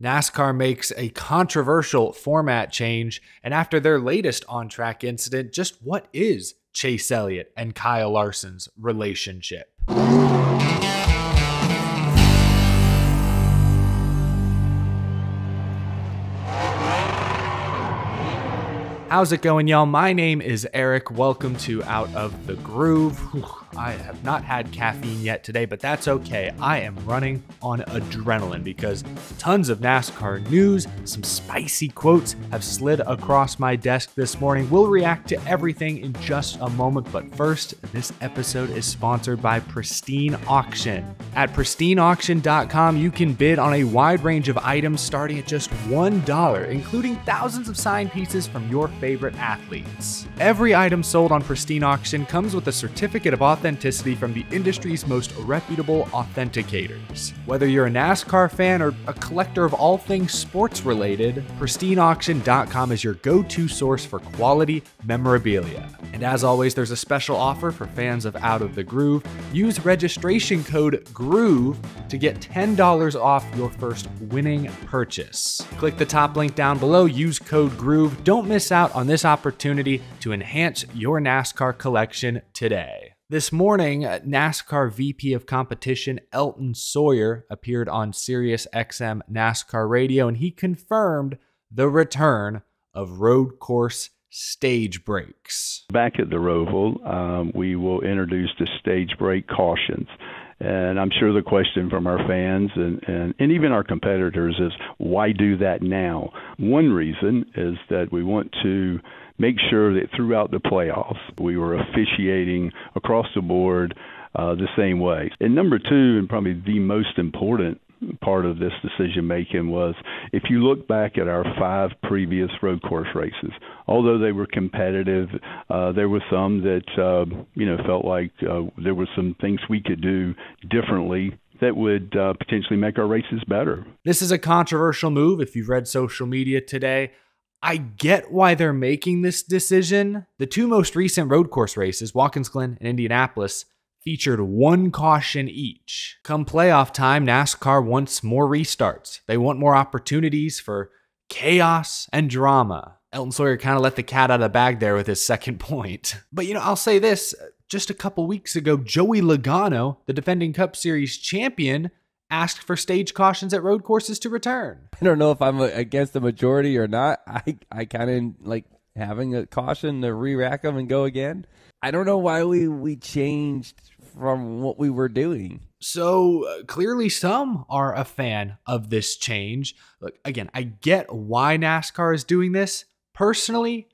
NASCAR makes a controversial format change, and after their latest on-track incident, just what is Chase Elliott and Kyle Larson's relationship? How's it going, y'all? My name is Eric. Welcome to Out of the Groove. I have not had caffeine yet today, but that's okay. I am running on adrenaline because tons of NASCAR news, some spicy quotes have slid across my desk this morning. We'll react to everything in just a moment, but first, this episode is sponsored by Pristine Auction. At pristineauction.com, you can bid on a wide range of items starting at just $1, including thousands of signed pieces from your favorite athletes. Every item sold on Pristine Auction comes with a certificate of authenticity from the industry's most reputable authenticators. Whether you're a NASCAR fan or a collector of all things sports related, pristineauction.com is your go-to source for quality memorabilia. And as always, there's a special offer for fans of Out of the Groove. Use registration code GROOVE to get $10 off your first winning purchase. Click the top link down below, use code GROOVE. Don't miss out on this opportunity to enhance your NASCAR collection today. This morning, NASCAR VP of Competition Elton Sawyer appeared on Sirius XM NASCAR Radio, and he confirmed the return of road course stage breaks. Back at the Roval, we will introduce the stage break cautions. And I'm sure the question from our fans and even our competitors is, why do that now? One reason is that we want to make sure that throughout the playoffs, we were officiating across the board the same way. And number two, and probably the most important part of this decision making, was if you look back at our 5 previous road course races, although they were competitive, there were some that felt like there were some things we could do differently that would potentially make our races better. This is a controversial move. If you've read social media today, I get why they're making this decision. The 2 most recent road course races, Watkins Glen and Indianapolis, featured 1 caution each. Come playoff time, NASCAR wants more restarts. They want more opportunities for chaos and drama. Elton Sawyer kind of let the cat out of the bag there with his second point. But I'll say this, just a couple weeks ago, Joey Logano, the defending Cup Series champion, asked for stage cautions at road courses to return. I don't know if I'm against the majority or not. I kind of like having a caution to re-rack them and go again. I don't know why we changed from what we were doing. So clearly some are a fan of this change. Look, again, I get why NASCAR is doing this. Personally,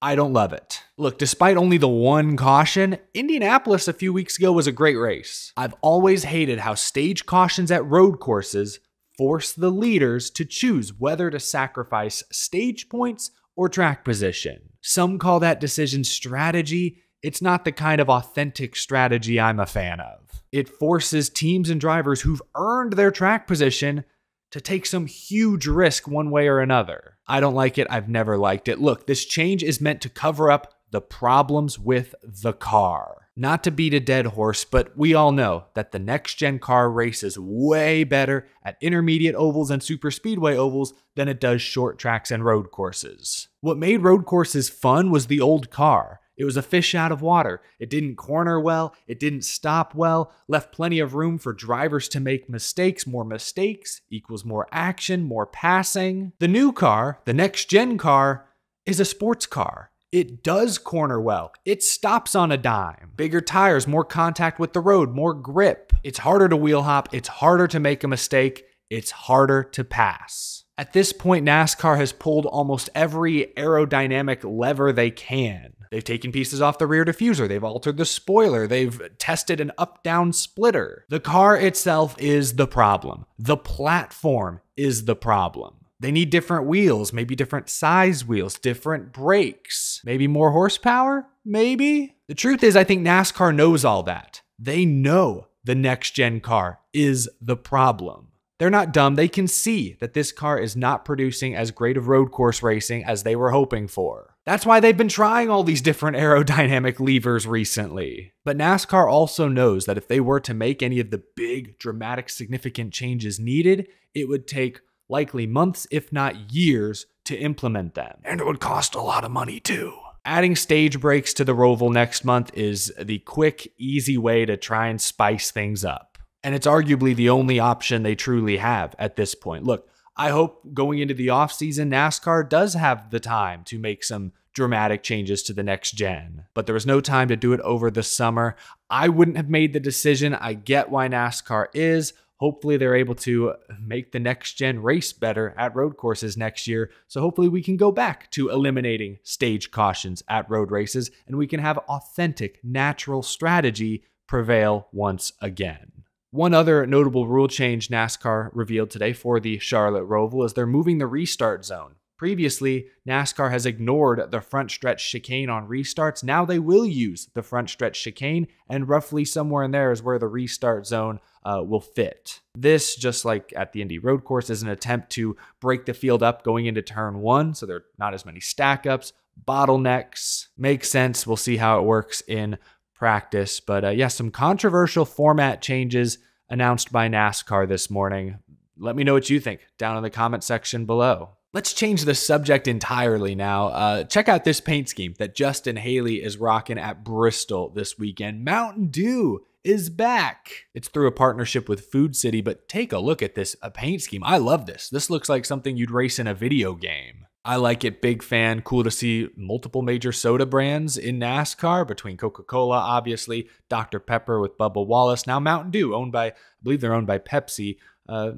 I don't love it. Look, despite only the 1 caution, Indianapolis a few weeks ago was a great race. I've always hated how stage cautions at road courses force the leaders to choose whether to sacrifice stage points or track position. Some call that decision strategy. It's not the kind of authentic strategy I'm a fan of. It forces teams and drivers who've earned their track position to take some huge risk one way or another. I don't like it. I've never liked it. Look, this change is meant to cover up the problems with the car. Not to beat a dead horse, but we all know that the next-gen car races way better at intermediate ovals and super speedway ovals than it does short tracks and road courses. What made road courses fun was the old car. It was a fish out of water. It didn't corner well. It didn't stop well. Left plenty of room for drivers to make mistakes. More mistakes equals more action, more passing. The new car, the next-gen car, is a sports car. It does corner well. It stops on a dime. Bigger tires, more contact with the road, more grip. It's harder to wheel hop. It's harder to make a mistake. It's harder to pass. At this point, NASCAR has pulled almost every aerodynamic lever they can. They've taken pieces off the rear diffuser. They've altered the spoiler. They've tested an up-down splitter. The car itself is the problem. The platform is the problem. They need different wheels, maybe different size wheels, different brakes, maybe more horsepower, maybe. The truth is, I think NASCAR knows all that. They know the next-gen car is the problem. They're not dumb. They can see that this car is not producing as great of road course racing as they were hoping for. That's why they've been trying all these different aerodynamic levers recently. But NASCAR also knows that if they were to make any of the big, dramatic, significant changes needed, it would take likely months, if not years, to implement them. And it would cost a lot of money too. Adding stage breaks to the Roval next month is the quick, easy way to try and spice things up. And it's arguably the only option they truly have at this point. Look, I hope going into the offseason, NASCAR does have the time to make some dramatic changes to the next gen. But there was no time to do it over the summer. I wouldn't have made the decision. I get why NASCAR is. Hopefully they're able to make the next gen race better at road courses next year. So hopefully we can go back to eliminating stage cautions at road races and we can have authentic, natural strategy prevail once again. One other notable rule change NASCAR revealed today for the Charlotte Roval is they're moving the restart zone. Previously, NASCAR has ignored the front stretch chicane on restarts. Now they will use the front stretch chicane, and roughly somewhere in there is where the restart zone will fit. This, just like at the Indy road course, is an attempt to break the field up going into turn one, so there are not as many stack ups, bottlenecks. Makes sense. We'll see how it works in practice. But yeah, some controversial format changes announced by NASCAR this morning. Let me know what you think down in the comment section below. Let's change the subject entirely now. Check out this paint scheme that Justin Haley is rocking at Bristol this weekend. Mountain Dew is back. It's through a partnership with Food City, but take a look at this paint scheme. I love this. This looks like something you'd race in a video game. I like it. Big fan. Cool to see multiple major soda brands in NASCAR, between Coca-Cola, obviously, Dr. Pepper with Bubba Wallace, now Mountain Dew, I believe they're owned by Pepsi,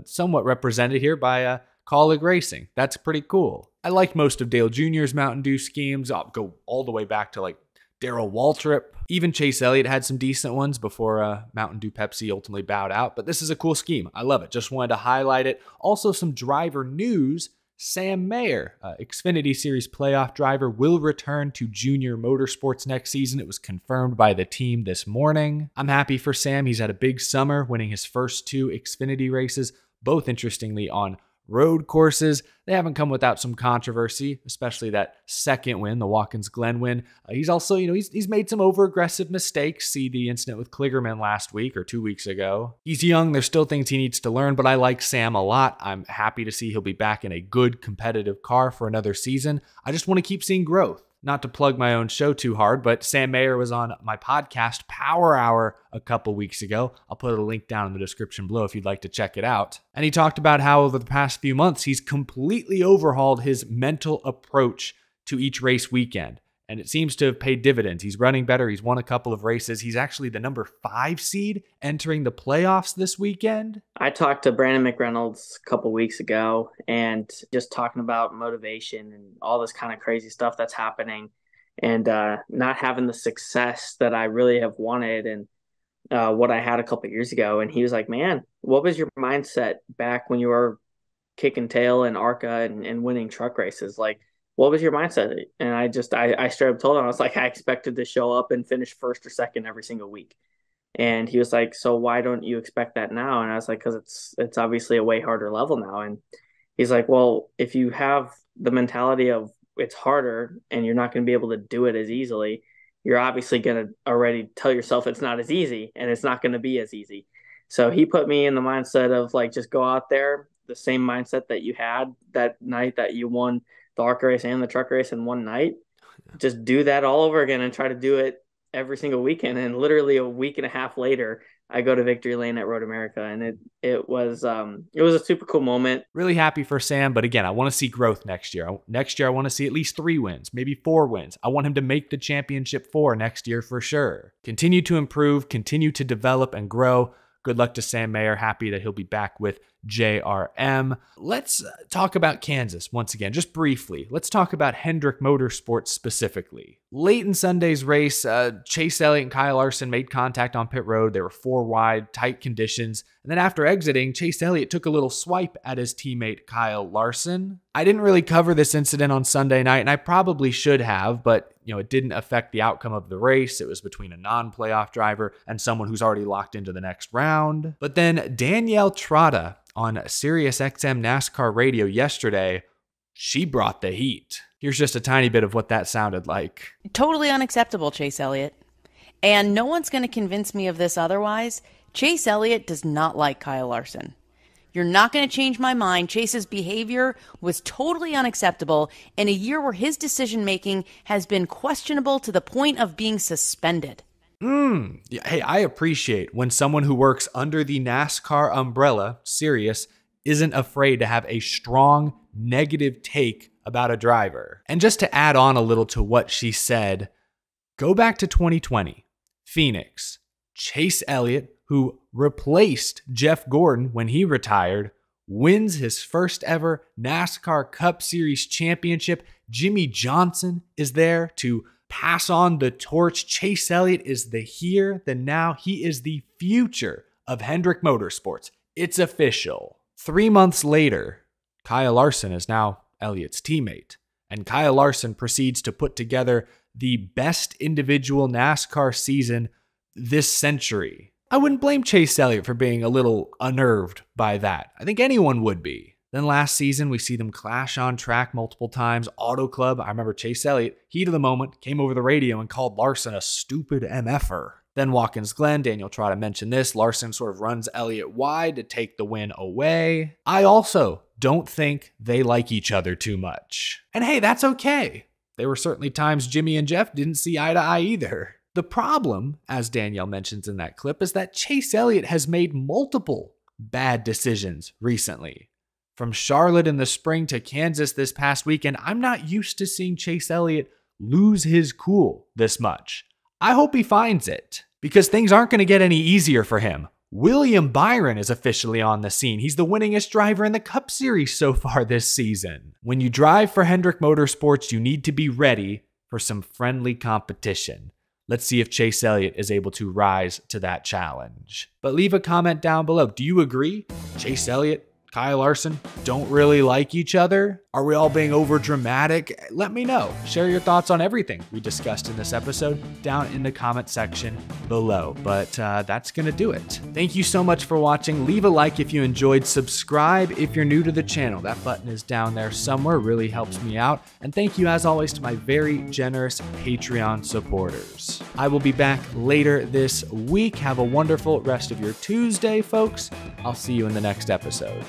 somewhat represented here by Colleague Racing. That's pretty cool. I like most of Dale Jr.'s Mountain Dew schemes. I'll go all the way back to like Darrell Waltrip. Even Chase Elliott had some decent ones before Mountain Dew Pepsi ultimately bowed out. But this is a cool scheme. I love it. Just wanted to highlight it. Also, some driver news. Sam Mayer, Xfinity Series playoff driver, will return to Junior Motorsports next season. It was confirmed by the team this morning. I'm happy for Sam. He's had a big summer, winning his first 2 Xfinity races, both interestingly on road courses. They haven't come without some controversy, especially that second win, the Watkins Glen win. He's also, he's made some over-aggressive mistakes. See the incident with Kligerman last week or 2 weeks ago. He's young. There's still things he needs to learn, but I like Sam a lot. I'm happy to see he'll be back in a good competitive car for another season. I just want to keep seeing growth. Not to plug my own show too hard, but Sam Mayer was on my podcast, Power Hour, a couple weeks ago. I'll put a link down in the description below if you'd like to check it out. And he talked about how over the past few months, he's completely overhauled his mental approach to each race weekend. And it seems to have paid dividends. He's running better. He's won a couple of races. He's actually the number 5 seed entering the playoffs this weekend. I talked to Brandon McReynolds a couple weeks ago and just talking about motivation and all this kind of crazy stuff that's happening and not having the success that I really have wanted and what I had a couple years ago. And he was like, man, what was your mindset back when you were kicking tail in ARCA and winning truck races? Like, what was your mindset? And I straight up told him, I was like, I expected to show up and finish first or second every single week. And he was like, so why don't you expect that now? And I was like, because it's obviously a way harder level now. And he's like, well, if you have the mentality of it's harder and you're not going to be able to do it as easily, you're obviously going to already tell yourself it's not as easy and it's not going to be as easy. So he put me in the mindset of like, just go out there, the same mindset that you had that night that you won the ARCA race and the truck race in one night. Just do that all over again and try to do it every single weekend. And literally a week and a half later, I go to Victory Lane at Road America, and it was a super cool moment. Really happy for Sam, but again, I want to see growth next year. Next year, I want to see at least 3 wins, maybe 4 wins. I want him to make the championship 4 next year for sure. Continue to improve, continue to develop and grow. Good luck to Sam Mayer. Happy that he'll be back with JRM. Let's talk about Kansas once again, just briefly. Let's talk about Hendrick Motorsports specifically. Late in Sunday's race, Chase Elliott and Kyle Larson made contact on pit road. They were 4 wide, tight conditions. And then after exiting, Chase Elliott took a little swipe at his teammate Kyle Larson. I didn't really cover this incident on Sunday night, and I probably should have, but it didn't affect the outcome of the race. It was between a non-playoff driver and someone who's already locked into the next round. But then Danielle Trotta on SiriusXM NASCAR radio yesterday, she brought the heat. Here's just a tiny bit of what that sounded like. Totally unacceptable, Chase Elliott. And no one's going to convince me of this otherwise. Chase Elliott does not like Kyle Larson. You're not going to change my mind. Chase's behavior was totally unacceptable in a year where his decision-making has been questionable to the point of being suspended. Yeah, hey, I appreciate when someone who works under the NASCAR umbrella, Sirius, isn't afraid to have a strong negative take about a driver. And just to add on a little to what she said, go back to 2020, Phoenix. Chase Elliott, who replaced Jeff Gordon when he retired, wins his first ever NASCAR Cup Series championship. Jimmy Johnson is there to pass on the torch. Chase Elliott is the here, the now. He is the future of Hendrick Motorsports. It's official. 3 months later, Kyle Larson is now Elliott's teammate, and Kyle Larson proceeds to put together the best individual NASCAR season this century. I wouldn't blame Chase Elliott for being a little unnerved by that. I think anyone would be. Then last season, we see them clash on track multiple times. Auto Club, I remember Chase Elliott, heat of the moment, came over the radio and called Larson a stupid MFer. Then Watkins Glen, Daniel Trotta mentioned this, Larson sort of runs Elliott wide to take the win away. I also don't think they like each other too much. And hey, that's okay. There were certainly times Jimmy and Jeff didn't see eye to eye either. The problem, as Danielle mentions in that clip, is that Chase Elliott has made multiple bad decisions recently. From Charlotte in the spring to Kansas this past weekend, I'm not used to seeing Chase Elliott lose his cool this much. I hope he finds it, because things aren't going to get any easier for him. William Byron is officially on the scene. He's the winningest driver in the Cup Series so far this season. When you drive for Hendrick Motorsports, you need to be ready for some friendly competition. Let's see if Chase Elliott is able to rise to that challenge. But leave a comment down below. Do you agree? Chase Elliott, Kyle Larson don't really like each other? Are we all being over dramatic? Let me know. Share your thoughts on everything we discussed in this episode down in the comment section below. But that's going to do it. Thank you so much for watching. Leave a like if you enjoyed. Subscribe if you're new to the channel. That button is down there somewhere. It really helps me out. And thank you, as always, to my very generous Patreon supporters. I will be back later this week. Have a wonderful rest of your Tuesday, folks. I'll see you in the next episode.